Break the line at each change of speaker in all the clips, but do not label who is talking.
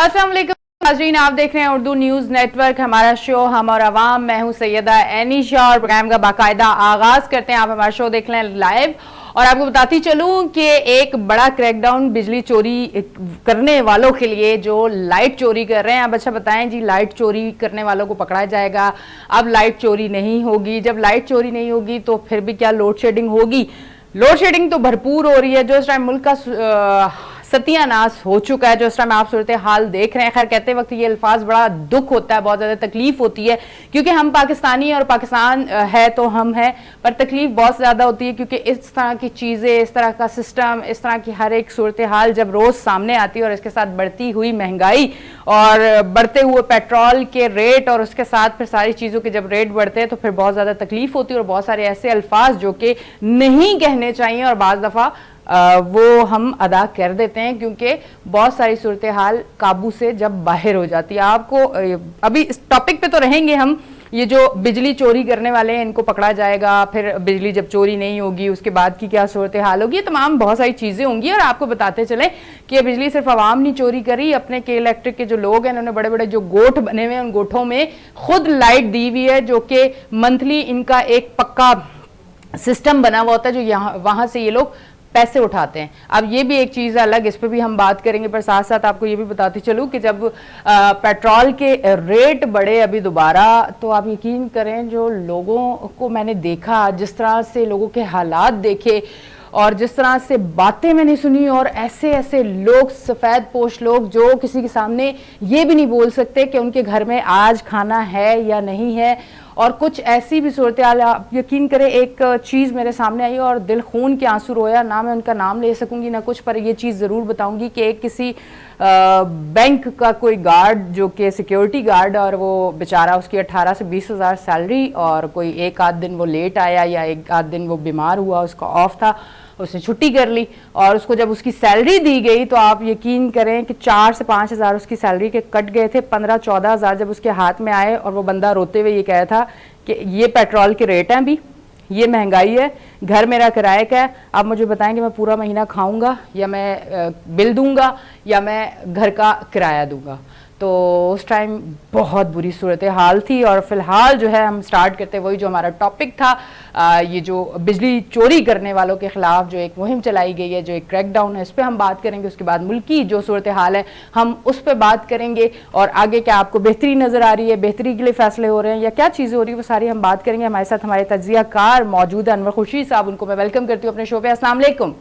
अस्सलाम वालेकुम नाज़रीन, आप देख रहे हैं उर्दू न्यूज नेटवर्क। हमारा शो हम और अवाम, मैं हूं सैयदा एनिशा और प्रोग्राम का बाकायदा आगाज करते हैं। आप हमारा शो देख लें लाइव। और आपको बताती चलूं कि एक बड़ा क्रैकडाउन बिजली चोरी करने वालों के लिए जो लाइट चोरी कर रहे हैं। अब अच्छा बताएं जी, लाइट चोरी करने वालों को पकड़ा जाएगा। अब लाइट चोरी नहीं होगी। जब लाइट चोरी नहीं होगी तो फिर भी क्या लोड शेडिंग होगी? लोड शेडिंग तो भरपूर हो रही है। जो इस टाइम मुल्क का सत्यानाश हो चुका है, जो इस टाइम आप सूरत हाल देख रहे हैं। खैर कहते वक्त ये अल्फाज बड़ा दुख होता है, बहुत ज़्यादा तकलीफ होती है, क्योंकि हम पाकिस्तानी और पाकिस्तान है तो हम हैं, पर तकलीफ बहुत ज़्यादा होती है क्योंकि इस तरह की चीज़ें, इस तरह का सिस्टम, इस तरह की हर एक सूरत हाल जब रोज़ सामने आती है और इसके साथ बढ़ती हुई महंगाई और बढ़ते हुए पेट्रोल के रेट और उसके साथ फिर सारी चीज़ों के जब रेट बढ़ते हैं तो फिर बहुत ज़्यादा तकलीफ होती है। और बहुत सारे ऐसे अल्फाज जो कि नहीं कहने चाहिए और बाज़ दफ़ा वो हम अदा कर देते हैं क्योंकि बहुत सारी सूरत हाल काबू से जब बाहर हो जाती है। आपको अभी इस टॉपिक पे तो रहेंगे हम। ये जो बिजली चोरी करने वाले हैं इनको पकड़ा जाएगा, फिर बिजली जब चोरी नहीं होगी उसके बाद की क्या सूरत हाल होगी, ये तमाम बहुत सारी चीज़ें होंगी। और आपको बताते चलें कि ये बिजली सिर्फ आवाम नहीं चोरी करी, अपने के इलेक्ट्रिक के जो लोग हैं उन्होंने बड़े बड़े जो गोठ बने हुए हैं उन गोठों में खुद लाइट दी हुई है, जो कि मंथली इनका एक पक्का सिस्टम बना हुआ होता है, जो यहाँ वहाँ से ये लोग पैसे उठाते हैं। अब ये भी एक चीज़ अलग, इस पर भी हम बात करेंगे, पर साथ साथ आपको ये भी बताती चलूँ कि जब पेट्रोल के रेट बढ़े अभी दोबारा, तो आप यकीन करें जो लोगों को मैंने देखा, जिस तरह से लोगों के हालात देखे और जिस तरह से बातें मैंने सुनी, और ऐसे ऐसे लोग, सफ़ेद पोश लोग जो किसी के सामने ये भी नहीं बोल सकते कि उनके घर में आज खाना है या नहीं है। और कुछ ऐसी भी सूरत हाल, आप यकीन करें एक चीज़ मेरे सामने आई और दिल खून के आंसू रोया। ना मैं उनका नाम ले सकूंगी ना कुछ, पर ये चीज़ ज़रूर बताऊंगी कि एक किसी बैंक का कोई गार्ड जो कि सिक्योरिटी गार्ड, और वो बेचारा, उसकी 18 से 20 हज़ार सैलरी, और कोई एक आध दिन वो लेट आया या एक आध दिन वो बीमार हुआ, उसका ऑफ था, उसने छुट्टी कर ली, और उसको जब उसकी सैलरी दी गई तो आप यकीन करें कि 4 से 5 हज़ार उसकी सैलरी के कट गए थे। 15-14 हज़ार जब उसके हाथ में आए और वो बंदा रोते हुए ये कह रहा था कि ये पेट्रोल के रेट हैं, अभी ये महंगाई है, घर मेरा किराए का है, आप मुझे बताएं कि मैं पूरा महीना खाऊंगा या मैं बिल दूंगा या मैं घर का किराया दूंगा। तो उस टाइम बहुत बुरी सूरत हाल थी। और फिलहाल जो है हम स्टार्ट करते वही जो हमारा टॉपिक था, ये जो बिजली चोरी करने वालों के खिलाफ जो एक मुहिम चलाई गई है, जो एक क्रैकडाउन है, इस पर हम बात करेंगे। उसके बाद मुल्की जो सूरत हाल है हम उस पर बात करेंगे, और आगे क्या आपको बेहतरी नज़र आ रही है, बेहतरी के लिए फैसले हो रहे हैं या क्या चीज़ें हो रही है, वो सारी हम बात करेंगे। हमारे साथ हमारे तज्जिया कार मौजूद है, अनवर खुर्शीद साहब, उनको मैं वेलकम करती हूँ अपने शो पे। अस्सलाम वालेकुम।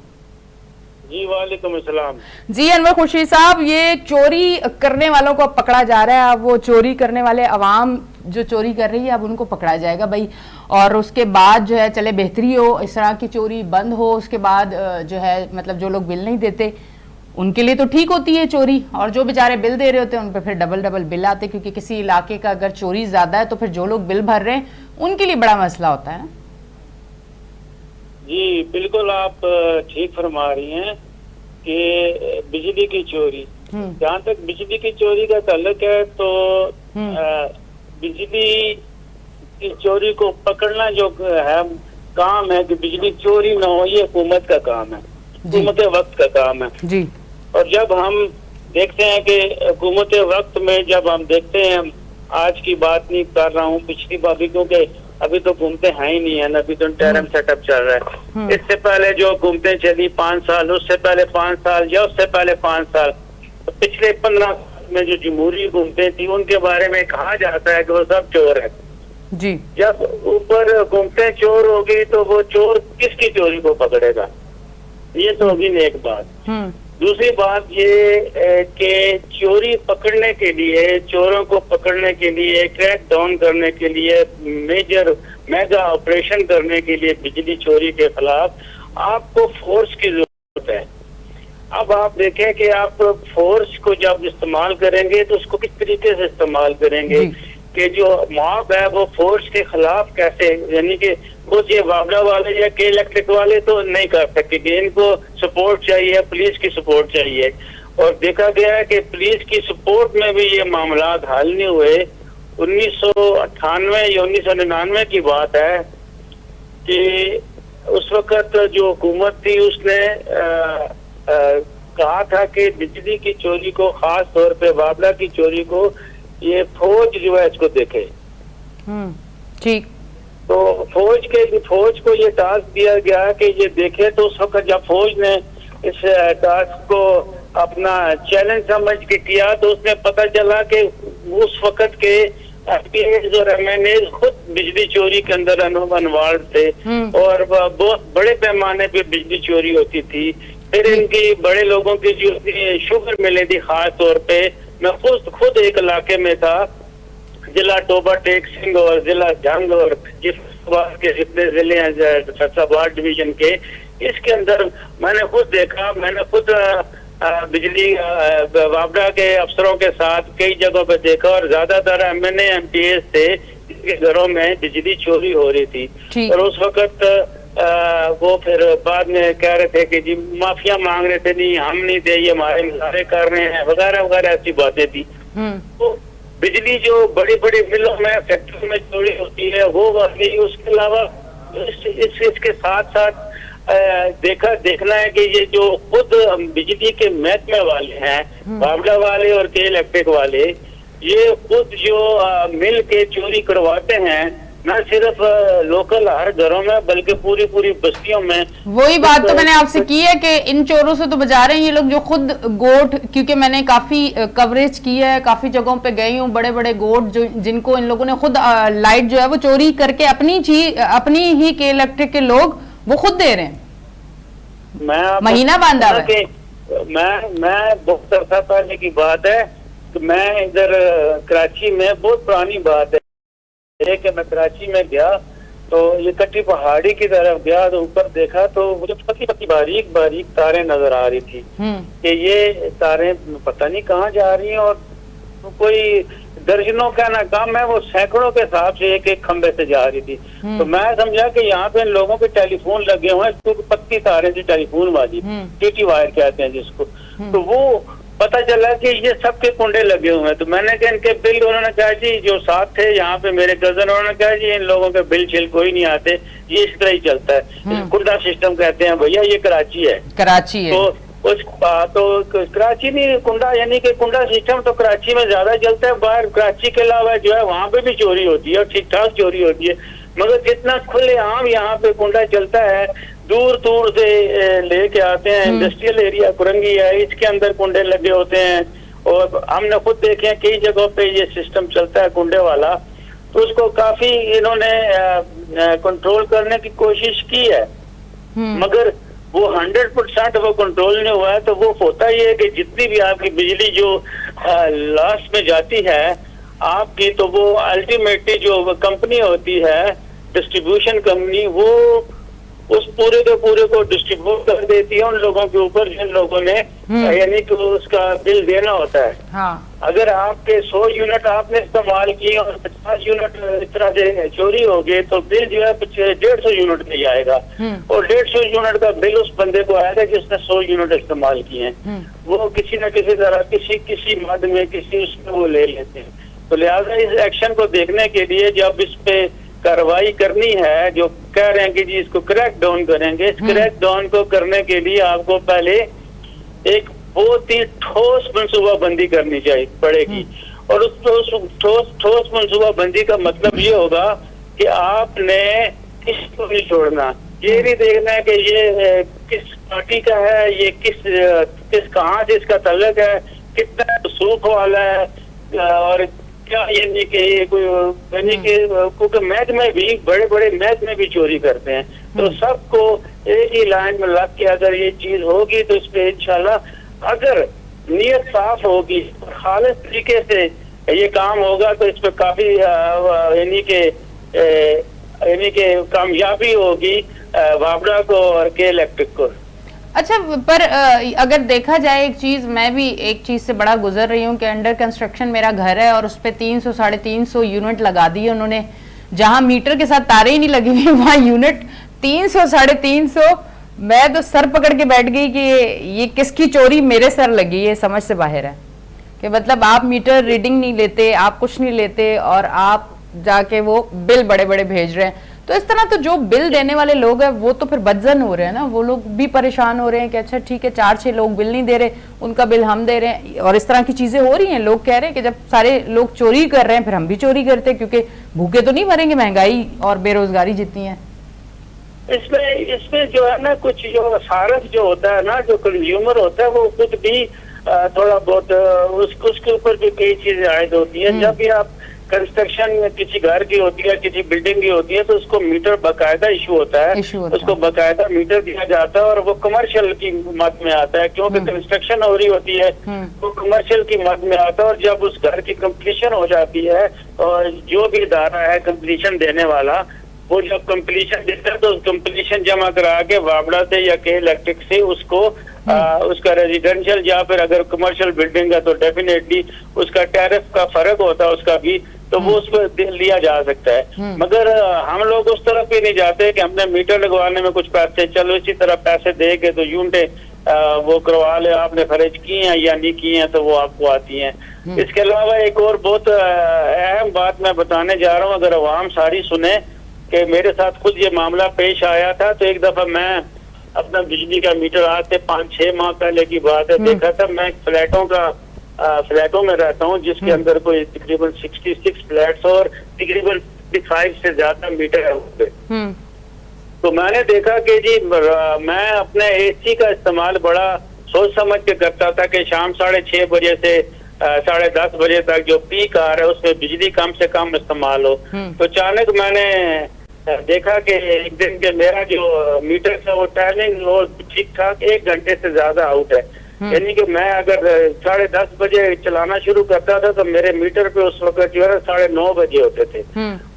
जी वालेकुम अस्सलाम।
जी अनवर खुर्शीद साहब, ये चोरी करने वालों को अब पकड़ा जा रहा है। अब वो चोरी करने वाले अवाम जो चोरी कर रही है अब उनको पकड़ा जाएगा भाई। और उसके बाद जो है चले बेहतरी हो, इस तरह की चोरी बंद हो, उसके बाद जो है मतलब जो लोग बिल नहीं देते उनके लिए तो ठीक होती है चोरी, और जो बेचारे बिल दे रहे होते हैं उन पर फिर डबल डबल बिल आते, क्योंकि किसी इलाके का अगर चोरी ज्यादा है तो फिर जो लोग बिल भर रहे हैं उनके लिए बड़ा मसला होता है।
जी बिल्कुल, आप ठीक फरमा रही हैं कि बिजली की चोरी, जहाँ तक बिजली की चोरी का ताल्लुक है तो बिजली की चोरी को पकड़ना जो है काम है कि बिजली चोरी ना हो, ये हुकूमत का काम है, हुकूमत वक्त का काम है जी। और जब हम देखते हैं कि हुकूमत वक्त में जब हम देखते हैं, आज की बात नहीं कर रहा हूँ, पिछली बात भी, क्योंकि अभी तो घूमते हैं ही नहीं है ना, अभी तो टर्म सेटअप चल रहा है। इससे पहले जो घूमते चली 5 साल, उससे पहले 5 साल या उससे पहले 5 साल, तो पिछले 15 में जो जमहूरी घूमते थी उनके बारे में कहा जाता है कि वो सब चोर है जी। जब ऊपर घूमते चोर होगी तो वो चोर किसकी चोरी को पकड़ेगा? ये तो होगी ना एक बात। दूसरी बात ये कि चोरी पकड़ने के लिए, चोरों को पकड़ने के लिए, क्रैक डाउन करने के लिए, मेगा ऑपरेशन करने के लिए बिजली चोरी के खिलाफ आपको फोर्स की जरूरत है। अब आप देखें कि आप फोर्स को जब इस्तेमाल करेंगे तो उसको किस तरीके से इस्तेमाल करेंगे, कि जो मॉब है वो फोर्स के खिलाफ कैसे, यानी कि कुछ ये वाबड़ा वाले या के इलेक्ट्रिक वाले तो नहीं कर सकते, कि इनको सपोर्ट चाहिए, पुलिस की सपोर्ट चाहिए। और देखा गया है कि पुलिस की सपोर्ट में भी ये मामला हल नहीं हुए। 1998 या 1999 की बात है कि उस वक्त जो हुकूमत थी उसने कहा था कि बिजली की चोरी को, खास तौर पे बावड़ा की चोरी को, ये फौज जो है इसको देखे।
ठीक।
तो फौज को ये टास्क दिया गया कि ये देखे। तो उस वक्त जब फौज ने इस टास्क को अपना चैलेंज समझ के किया, तो उसमें पता चला कि उस वक्त के IPS और MNAs खुद बिजली चोरी के अंदर इन्वॉल्व थे और बहुत बड़े पैमाने पे बिजली चोरी होती थी। फिर इनकी बड़े लोगों की जो शुगर मिली थी, खास तौर पे मैं खुद एक इलाके में था, जिला टोबा टेक सिंह और जिला जंग और के जितने जिले हैं फैसलाबाद डिवीजन के, इसके अंदर मैंने खुद देखा। मैंने खुद बिजली बावड़ा के अफसरों के साथ कई जगहों पे देखा और ज्यादातर MNA MPs थे जिनके घरों में बिजली चोरी हो रही थी। और उस वक्त वो फिर बाद में कह रहे थे कि जी माफिया मांग रहे थे, नहीं हम नहीं थे, ये हमारे मुजाहरे कर रहे हैं, वगैरह वगैरह ऐसी बातें थी। तो बिजली जो बड़ी बड़ी मिलों में, फैक्ट्री में चोरी होती है वो वाली, उसके अलावा इसके साथ साथ देखना है कि ये जो खुद बिजली के महकमे वाले हैं, बावड़ा वाले और के इलेक्ट्रिक वाले, ये खुद जो मिल के चोरी करवाते हैं, न सिर्फ लोकल हर घरों में बल्कि पूरी पूरी बस्तियों में।
वही बात तो मैंने आपसे की है कि इन चोरों से तो बचा रहे हैं ये लोग जो खुद गोट, क्योंकि मैंने काफी कवरेज की है, काफी जगहों पे गई हूँ, बड़े बड़े गोट जो जिनको इन लोगों ने खुद लाइट जो है वो चोरी करके अपनी ही के इलेक्ट्रिक के लोग वो खुद दे रहे हैं, महीना बांधा है।
मैं बहुत अर्सा पहले की बात है कि मैं इधर कराची में, बहुत पुरानी बात है कि मैं कराची में गया तो ये कच्ची पहाड़ी की तरफ गया, तो ऊपर देखा तो मुझे पतली पतली बारीक बारीक तारें नजर आ रही थी कि ये तारें पता नहीं कहाँ जा रही हैं, और कोई दर्जनों का ना कम है, वो सैकड़ों के हिसाब से एक एक खंबे से जा रही थी। तो मैं समझा कि यहाँ पे लोगों के टेलीफोन लगे हुए हैं, क्योंकि पतली तारें थी टेलीफोन वाली, टीटी वायर कहते हैं जिसको। तो वो पता चला कि ये सबके कुंडे लगे हुए हैं। तो मैंने कहा इनके बिल, उन्होंने कहा जी जो साथ थे यहाँ पे मेरे कजन, उन्होंने कहा जी इन लोगों के बिल छिल कोई नहीं आते, ये इस तरह ही चलता है, कुंडा सिस्टम कहते हैं भैया, ये कराची है। तो कराची नहीं, कुंडा यानी कि कुंडा सिस्टम तो कराची में ज्यादा चलता है, बाहर कराची के अलावा जो है वहाँ पे भी चोरी होती है और ठीक ठाक चोरी होती है, मगर जितना खुलेआम यहाँ पे कुंडा चलता है, दूर दूर से लेके आते हैं। इंडस्ट्रियल एरिया कुरंगी है, इसके अंदर कुंडे लगे होते हैं, और हमने खुद देखे हैं कई जगहों पे ये सिस्टम चलता है कुंडे वाला। तो उसको काफी इन्होंने कंट्रोल करने की कोशिश की है, मगर वो 100% वो कंट्रोल नहीं हुआ है। तो वो होता ही है कि जितनी भी आपकी बिजली जो लास्ट में जाती है आपकी, तो वो अल्टीमेटली जो कंपनी होती है, डिस्ट्रीब्यूशन कंपनी, वो उस पूरे के पूरे को डिस्ट्रीब्यूट कर देती है उन लोगों के ऊपर जिन लोगों ने यानी कि उसका बिल देना होता है। हाँ। अगर आपके 100 यूनिट आपने इस्तेमाल किए और 50 यूनिट इस तरह से चोरी हो गए, तो बिल जो है 150 यूनिट पे आएगा, और 150 यूनिट का बिल उस बंदे को आएगा जिसने 100 यूनिट इस्तेमाल किए हैं। वो किसी न किसी तरह किसी मद में किसी उसमें वो ले लेते हैं। तो लिहाजा इस एक्शन को देखने के लिए जब इस पे कार्रवाई करनी है, जो कह रहे हैं कि जी इसको क्रैक डाउन करेंगे, इस क्रैक डाउन को करने के लिए आपको पहले एक बहुत ही ठोस मंसूबाबंदी करनी चाहिए पड़ेगी। और उस ठोस मंसूबाबंदी का मतलब ये होगा कि आपने किसको नहीं छोड़ना, ये नहीं देखना है कि ये किस पार्टी का है, ये किस कहाँ से इसका तल्लक है, कितना सूख वाला है, और क्या यानी कि यानी कि क्योंकि मैच में भी बड़े बड़े मैच में भी चोरी करते हैं। तो सबको एक ही लाइन में लग के अगर ये चीज होगी तो इस पे इंशाल्लाह अगर नीयत साफ होगी, खालिस तरीके से ये काम होगा, तो इस पे काफी यानी कि कामयाबी होगी बावड़ा को और के इलेक्ट्रिक को।
अच्छा, पर अगर देखा जाए एक चीज, मैं भी एक चीज से बड़ा गुजर रही हूँ कि अंडर कंस्ट्रक्शन मेरा घर है और उस पर 300 साढ़े 300 यूनिट लगा दिए उन्होंने, जहां मीटर के साथ तारे ही नहीं लगी हुई वहां यूनिट 300 साढ़े 300। मैं तो सर पकड़ के बैठ गई कि ये किसकी चोरी मेरे सर लगी, ये समझ से बाहर है कि मतलब आप मीटर रीडिंग नहीं लेते, आप कुछ नहीं लेते और आप जाके वो बिल बड़े बड़े भेज रहे हैं। तो इस तरह तो जो बिल देने वाले लोग हैं वो तो फिर बदजन हो रहे हैं ना, वो लोग भी परेशान हो रहे हैं कि अच्छा ठीक है 4-6 लोग बिल नहीं दे रहे, उनका बिल हम दे रहे हैं, और इस तरह की चीजें हो रही हैं। लोग कह रहे हैं कि जब सारे लोग चोरी कर रहे हैं फिर हम भी चोरी करते हैं, क्योंकि भूखे तो नहीं मरेंगे, महंगाई और बेरोजगारी जितनी है।
इसमें जो है ना, कुछ जो सारस जो होता है ना, जो कंज्यूमर होता है, वो खुद भी थोड़ा बहुत उसके ऊपर भी कई चीजें आयद होती है। जब भी आप कंस्ट्रक्शन किसी घर की होती है, किसी बिल्डिंग की होती है, तो उसको मीटर बकायदा इशू होता है, उसको बकायदा मीटर दिया जाता है, और वो कमर्शियल की मद में आता है, क्योंकि कंस्ट्रक्शन हो रही होती है, वो कमर्शियल की मद में आता है। और जब उस घर की कंप्लीशन हो जाती है, और जो भी इदारा है कंप्लीशन देने वाला, वो जब कंप्लीशन देता है तो कंप्लीशन जमा करा के वाबड़ा से या के इलेक्ट्रिक से उसको उसका रेजिडेंशियल या फिर अगर कमर्शियल बिल्डिंग है तो डेफिनेटली उसका टैरिफ का फर्क होता है उसका भी, तो वो उस पर लिया जा सकता है। मगर हम लोग उस तरफ भी नहीं जाते कि हमने मीटर लगवाने में कुछ पैसे, चलो इसी तरह पैसे दे के तो यूनिटें वो करवा ले, आपने खर्च किए हैं या नहीं किए हैं तो वो आपको आती हैं। इसके अलावा एक और बहुत अहम बात मैं बताने जा रहा हूँ, अगर अवाम सारी सुने कि मेरे साथ खुद ये मामला पेश आया था। तो एक दफा मैं अपना बिजली का मीटर आज से 5-6 माह पहले की बात है, देखा था। मैं फ्लैटों में रहता हूँ जिसके अंदर कोई तकरीबन 66 फ्लैट्स और तकरीबन 55 से ज्यादा मीटर है उस पे। तो मैंने देखा कि जी मैं अपने एसी का इस्तेमाल बड़ा सोच समझ के करता था कि शाम 6:30 बजे से 10:30 बजे तक जो पीक आ रहा है उसमें बिजली कम से कम इस्तेमाल हो। तो अचानक मैंने देखा कि एक दिन के मेरा जो मीटर था वो टाइमिंग वो ठीक ठाक 1 घंटे से ज्यादा आउट है। यानी कि मैं अगर 10:30 बजे चलाना शुरू करता था तो मेरे मीटर पे उस वक्त जो है 9:30 बजे होते थे,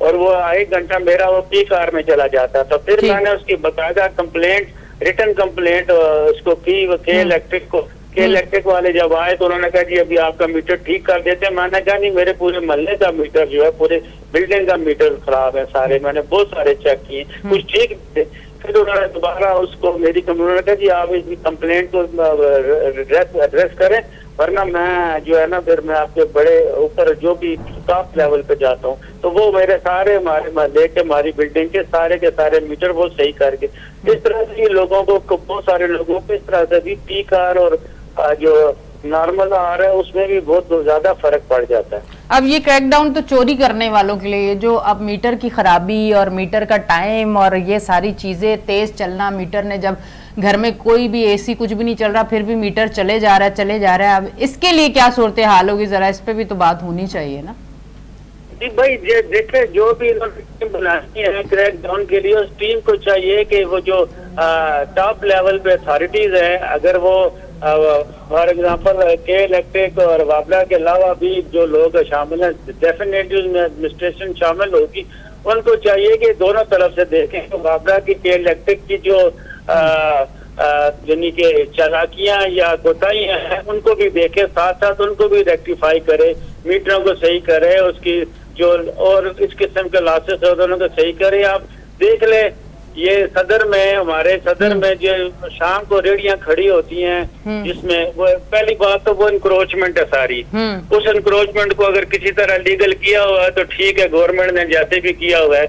और वो 1 घंटा मेरा वो पीक आवर में चला जाता था। फिर मैंने उसकी बाकायदा कंप्लेंट, रिटर्न कंप्लेंट उसको की के इलेक्ट्रिक को। के इलेक्ट्रिक वाले जब आए तो उन्होंने कहा जी अभी आपका मीटर ठीक कर देते हैं। मैंने कहा नहीं, मेरे पूरे मोहल्ले का मीटर जो है, पूरे बिल्डिंग का मीटर खराब है सारे, मैंने बहुत सारे चेक किए, कुछ ठीक थे। फिर उन्होंने दोबारा उसको मेरी उन्होंने कहा जी आप इसकी कंप्लेंट को एड्रेस करें, वरना मैं जो है ना फिर मैं आपके बड़े ऊपर जो भी टॉप लेवल पे जाता हूँ। तो वो मेरे सारे हमारे मोहल्ले के, हमारी बिल्डिंग के सारे मीटर वो सही करके, इस तरह से लोगों को, बहुत सारे लोगों को इस तरह से भी पीक आवर और जो नॉर्मल आ रहा है उसमें भी बहुत ज्यादा फर्क पड़ जाता है।
अब ये क्रैकडाउन तो चोरी करने वालों के लिए, जो अब मीटर की खराबी और मीटर का टाइम और ये सारी चीजें, तेज चलना मीटर ने, जब घर में कोई भी एसी कुछ भी नहीं चल रहा फिर भी मीटर चले जा रहा है, अब इसके लिए क्या सूरत हाल होगी, जरा इस पे भी तो बात होनी चाहिए ना।
जी भाई देखे, जो भी टीम बनानी है क्रैकडाउन के लिए, उस टीम को चाहिए कि वो जो टॉप लेवल पे अथॉरिटीज है, अगर वो फॉर एग्जांपल के इलेक्ट्रिक और वाबला के अलावा भी जो लोग शामिल हैं, डेफिनेटली उसमें एडमिनिस्ट्रेशन शामिल होगी, उनको चाहिए कि दोनों तरफ से देखें। तो वाबला की, के इलेक्ट्रिक की जो यानी कि चालाकियां या कोताहियां हैं उनको भी देखे, साथ साथ उनको भी रेक्टिफाई करे, मीटरों को सही करे, उसकी जो और इस किस्म के लॉसेस होते हैं उनको सही करे। आप देख ले, ये सदर में, हमारे सदर में जो शाम को रेडियां खड़ी होती हैं जिसमें वो पहली बात तो वो इंक्रोचमेंट है सारी। उस इंक्रोचमेंट को अगर किसी तरह लीगल किया हुआ है तो ठीक है, गवर्नमेंट ने जैसे भी किया हुआ है,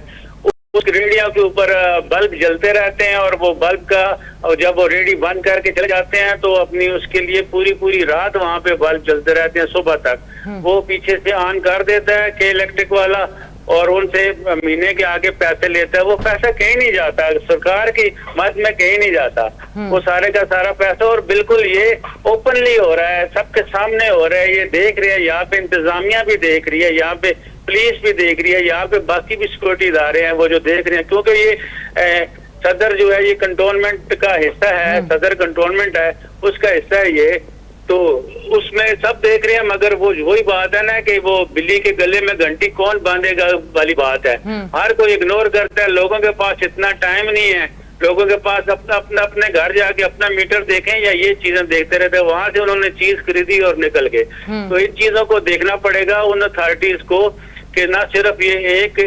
उस रेडियो के ऊपर बल्ब जलते रहते हैं, और वो बल्ब का, और जब वो रेडी बंद करके चले जाते हैं तो अपनी उसके लिए पूरी रात वहाँ पे बल्ब जलते रहते हैं सुबह तक। वो पीछे से ऑन कर देता है के इलेक्ट्रिक वाला, और उनसे महीने के आगे पैसे लेता है। वो पैसा कहीं नहीं जाता, सरकार की मद में कहीं नहीं जाता, वो सारे का सारा पैसा, और बिल्कुल ये ओपनली हो रहा है, सबके सामने हो रहा है, ये देख रहे हैं, यहाँ पे इंतजामिया भी देख रही है, यहाँ पे पुलिस भी देख रही है, यहाँ पे बाकी भी सिक्योरिटी इदारे हैं वो जो देख रहे हैं, क्योंकि ये सदर जो है ये कंटोनमेंट का हिस्सा है, सदर कंटोनमेंट है, उसका हिस्सा है ये, तो उसमें सब देख रहे हैं। मगर वो वही बात है ना कि वो बिल्ली के गले में घंटी कौन बांधेगा वाली बात है। हर कोई इग्नोर करता है, लोगों के पास इतना टाइम नहीं है, लोगों के पास अपने घर जाके अपना मीटर देखें या ये चीजें देखते रहते हैं। वहां से उन्होंने चीज खरीदी और निकल गए। तो इन चीजों को देखना पड़ेगा उन अथॉरिटीज को कि ना सिर्फ ये एक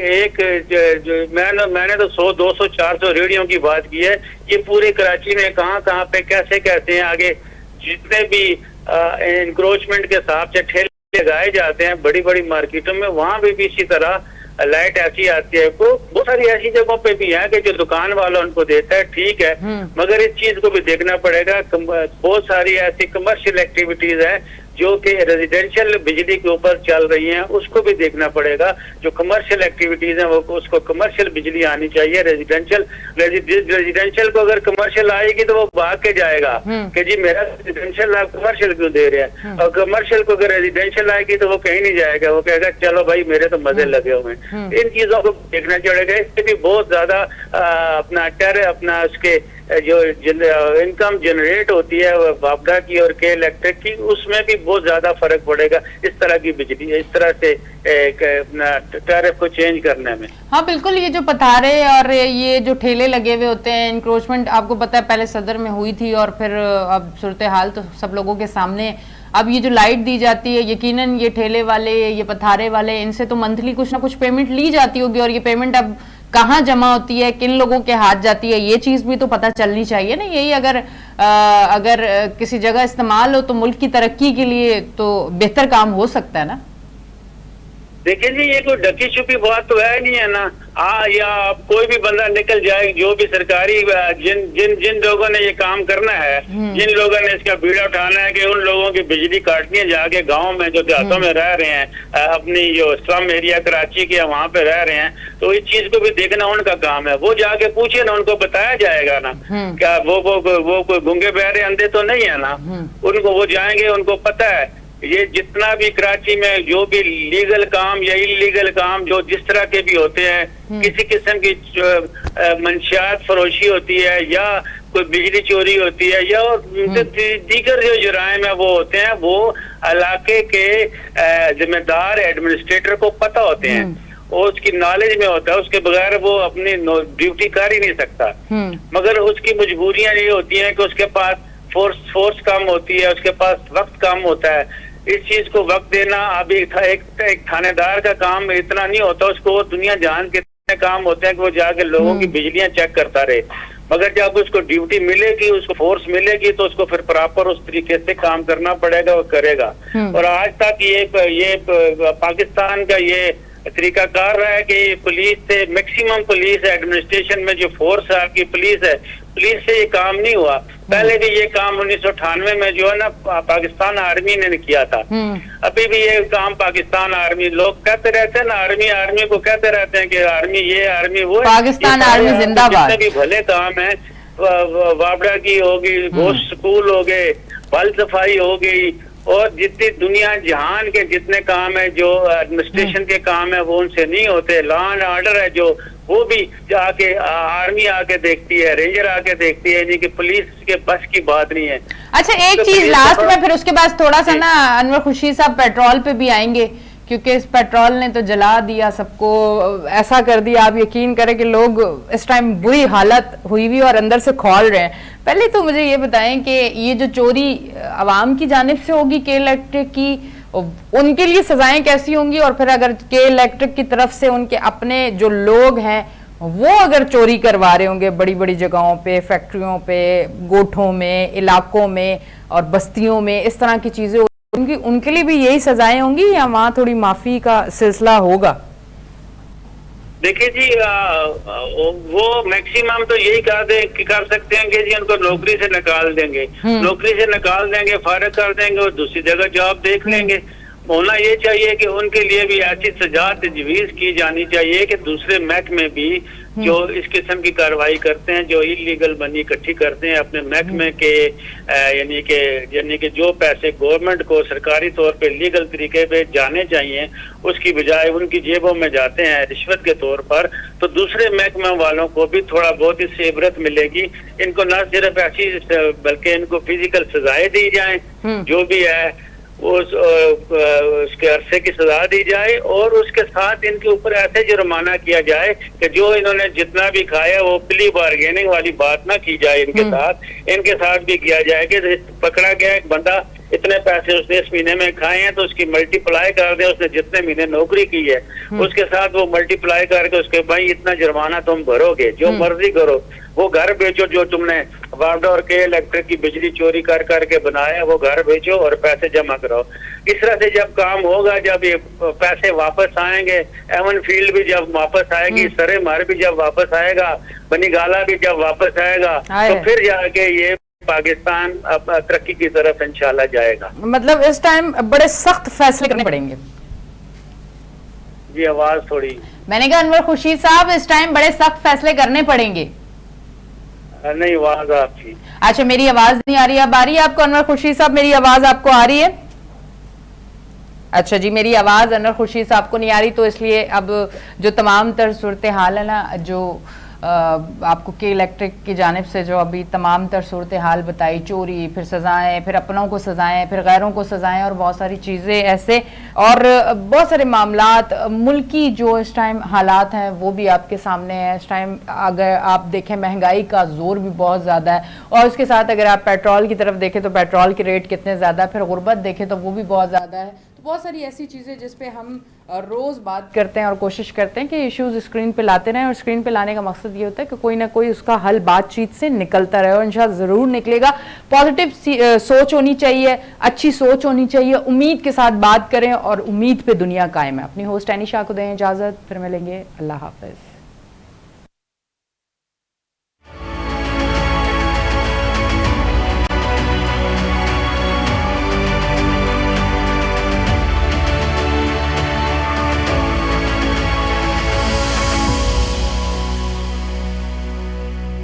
मैंने तो 100, 200, 400 रेडियो की बात की है, ये पूरे कराची में कहाँ पे कैसे हैं आगे जितने भी इंक्रोचमेंट के हिसाब से ठेले लगाए जाते हैं बड़ी बड़ी मार्केटों में, वहां भी इसी तरह लाइट ऐसी आती है, वो बहुत सारी ऐसी जगहों पे भी है कि जो दुकान वाला उनको देता है, ठीक है, मगर इस चीज को भी देखना पड़ेगा। बहुत सारी ऐसी कमर्शियल एक्टिविटीज है जो कि रेजिडेंशियल बिजली के ऊपर चल रही हैं, उसको भी देखना पड़ेगा। जो कमर्शियल एक्टिविटीज हैं वो उसको कमर्शियल बिजली आनी चाहिए। रेजिडेंशियल को अगर कमर्शियल आएगी तो वो भाग के जाएगा कि जी मेरा रेजिडेंशियल आप कमर्शियल क्यों दे रहे हैं, और कमर्शियल को अगर रेजिडेंशियल आएगी तो वो कहीं नहीं जाएगा, वो कहेगा चलो भाई मेरे तो मजे लगे हुए हैं। इन चीजों को देखना पड़ेगा। इससे भी बहुत ज्यादा अपना उसके जो इनकम जनरेट होती है वापडा की और के इलेक्ट्रिक की, उसमें भी बहुत ज्यादा फर्क पड़ेगा इस तरह की बिजली, इस तरह से टैरिफ को चेंज करने में।
हाँ बिल्कुल, ये जो पथारे और ये जो ठेले लगे हुए होते हैं, इंक्रोचमेंट आपको पता है पहले सदर में हुई थी और फिर अब सूरत हाल तो सब लोगों के सामने। अब ये जो लाइट दी जाती है, यकीनन ये ठेले वाले, ये पथारे वाले, इनसे तो मंथली कुछ ना कुछ पेमेंट ली जाती होगी, और ये पेमेंट अब कहाँ जमा होती है, किन लोगों के हाथ जाती है, ये चीज भी तो पता चलनी चाहिए ना। यही अगर किसी जगह इस्तेमाल हो तो मुल्क की तरक्की के लिए तो बेहतर काम हो सकता है ना।
देखिए जी, ये कोई ढकी छुपी बात तो है नहीं है ना। या कोई भी बंदा निकल जाए, जो भी सरकारी जिन लोगों ने ये काम करना है, जिन लोगों ने इसका बीड़ा उठाना है कि उन लोगों की बिजली काटनी है जाके गांव में जो देहातों में रह रहे हैं, अपनी जो स्लम एरिया कराची के वहां पे रह रहे हैं, तो इस चीज को भी देखना उनका काम है। वो जाके पूछे ना, उनको बताया जाएगा ना। क्या वो कोई गूंगे बहरे अंधे तो नहीं है ना। उनको वो जाएंगे, उनको पता है ये जितना भी कराची में जो भी लीगल काम या इलीगल काम जो जिस तरह के भी होते हैं, किसी किस्म की मंशियात फरोशी होती है या कोई बिजली चोरी होती है या दीगर जो जुराइम है वो होते हैं, वो इलाके के जिम्मेदार एडमिनिस्ट्रेटर को पता होते हैं और उसकी नॉलेज में होता है। उसके बगैर वो अपनी ड्यूटी कर ही नहीं सकता। मगर उसकी मजबूरियां ये होती हैं कि उसके पास फोर्स कम होती है, उसके पास वक्त कम होता है। इस चीज को वक्त देना अभी एक थानेदार का काम इतना नहीं होता, उसको दुनिया जान के काम होते हैं कि वो जाके लोगों की बिजलियां चेक करता रहे। मगर जब उसको ड्यूटी मिलेगी, उसको फोर्स मिलेगी, तो उसको फिर प्रॉपर उस तरीके से काम करना पड़ेगा, वो करेगा। और आज तक ये पाकिस्तान का ये तरीकाकार रहा है कि पुलिस से मैक्सिमम पुलिस एडमिनिस्ट्रेशन में जो फोर्स है आपकी पुलिस है, पुलिस से ये काम नहीं हुआ। पहले भी ये काम 1998 में जो है ना पाकिस्तान आर्मी ने किया था। अभी भी ये काम पाकिस्तान आर्मी, लोग कहते रहते हैं ना, आर्मी को कहते रहते हैं कि आर्मी ये आर्मी वो,
पाकिस्तान आर्मी जिंदाबाद।
जितने भी भले काम है, वापडा की होगी, गोश्त स्कूल हो गए, बल सफाई हो गई, और जितनी दुनिया जहान के जितने काम है जो एडमिनिस्ट्रेशन के काम है वो उनसे नहीं होते। लॉ एंड ऑर्डर है जो, वो भी जाके आर्मी आके देखती है, रेंजर आके देखती है, कि पुलिस के बस की बात नहीं है।
अच्छा, एक चीज लास्ट में, फिर उसके बाद थोड़ा सा ना अनवर खुर्शीद साहब पेट्रोल पे भी आएंगे, क्योंकि इस पेट्रोल ने तो जला दिया सबको, ऐसा कर दिया, आप यकीन करें कि लोग इस टाइम बुरी हालत हुई हुई और अंदर से खौल रहे हैं। पहले तो मुझे ये बताएं कि ये जो चोरी आवाम की जानिब से होगी के इलेक्ट्रिक की, उनके लिए सजाएं कैसी होंगी, और फिर अगर के इलेक्ट्रिक की तरफ से उनके अपने जो लोग हैं वो अगर चोरी करवा रहे होंगे बड़ी बड़ी जगहों पे, फैक्ट्रियों पे, गोठों में, इलाकों में और बस्तियों में, इस तरह की चीजें उनके लिए भी यही सजाएं होंगी या वहां थोड़ी माफी का सिलसिला होगा?
देखिए जी, वो मैक्सिमम तो यही कर सकते हैं कि जी उनको नौकरी से निकाल देंगे, फारिग कर देंगे और दूसरी जगह जॉब देख लेंगे। होना ये चाहिए कि उनके लिए भी ऐसी सजा तजवीज की जानी चाहिए कि दूसरे महकमे भी जो इस किस्म की कार्रवाई करते हैं, जो इलीगल मनी इकट्ठी करते हैं अपने महकमे के, यानी कि जो पैसे गवर्नमेंट को सरकारी तौर पे लीगल तरीके पे जाने चाहिए, उसकी बजाय उनकी जेबों में जाते हैं रिश्वत के तौर पर, तो दूसरे महकमे वालों को भी थोड़ा बहुत इससे इबरत मिलेगी। इनको न सिर्फ ऐसी बल्कि इनको फिजिकल सजाएं दी जाए, जो भी है उसके अरसे की सजा दी जाए, और उसके साथ इनके ऊपर ऐसे जुर्माना किया जाए कि जो इन्होंने जितना भी खाया वो प्ली बार्गेनिंग वाली बात ना की जाए इनके साथ भी किया जाए कि पकड़ा गया एक बंदा इतने पैसे उसने इस महीने में खाए हैं तो उसकी मल्टीप्लाई कर दे, उसने जितने महीने नौकरी की है उसके साथ वो मल्टीप्लाई करके उसके भाई इतना जुर्माना तुम भरोगे, जो मर्जी करो, वो घर बेचो जो तुमने वार्डा और के इलेक्ट्रिक की बिजली चोरी कर करके बनाया, वो घर बेचो और पैसे जमा कराओ। इस तरह से जब काम होगा, जब ये पैसे वापस आएंगे, एवन फील्ड भी जब वापस आएगी, सरे मार भी जब वापस आएगा, बनीगाला भी जब वापस आएगा, तो फिर जाके ये पाकिस्तान अब तरक्की की तरफ इंशाल्लाह जाएगा।
मतलब इस टाइम बड़े सख्त फैसले करने पड़ेंगे।
जी आवाज थोड़ी,
मैंने कहा अनवर खुर्शीद साहब इस टाइम बड़े सख्त फैसले करने पड़ेंगे।
नहीं आवाज आपकी,
अच्छा मेरी आवाज नहीं आ रही, अब आ रही है आपको अनवर खुर्शीद साहब? मेरी आवाज आपको आ रही है? अच्छा जी, मेरी आवाज अनवर खुर्शीद साहब को नहीं आ रही, तो इसलिए अब जो तमाम तर सूरत हाल है ना, जो आपको के इलेक्ट्रिक की जानिब से जो अभी तमाम तर सूरत हाल बताई, चोरी, फिर सजाएं, फिर अपनों को सजाएं, फिर गैरों को सजाएं और बहुत सारी चीज़ें ऐसे, और बहुत सारे मामलात, मुल्की जो इस टाइम हालात हैं वो भी आपके सामने है। इस टाइम अगर आप देखें महंगाई का जोर भी बहुत ज़्यादा है, और उसके साथ अगर आप पेट्रोल की तरफ देखें तो पेट्रोल के रेट कितने ज़्यादा है, फिर गुर्बत देखें तो वो भी बहुत ज़्यादा है। तो बहुत सारी ऐसी चीज़ें जिस पे हम रोज़ बात करते हैं और कोशिश करते हैं कि इश्यूज स्क्रीन पे लाते रहें, और स्क्रीन पे लाने का मकसद ये होता है कि कोई ना कोई उसका हल बातचीत से निकलता रहे, और इंशाल्लाह ज़रूर निकलेगा। पॉजिटिव सोच होनी चाहिए, अच्छी सोच होनी चाहिए, उम्मीद के साथ बात करें और उम्मीद पे दुनिया कायम है। अपनी होस्ट एनिशा को दें इजाज़त, फिर मिलेंगे, अल्लाह हाफ़िज़।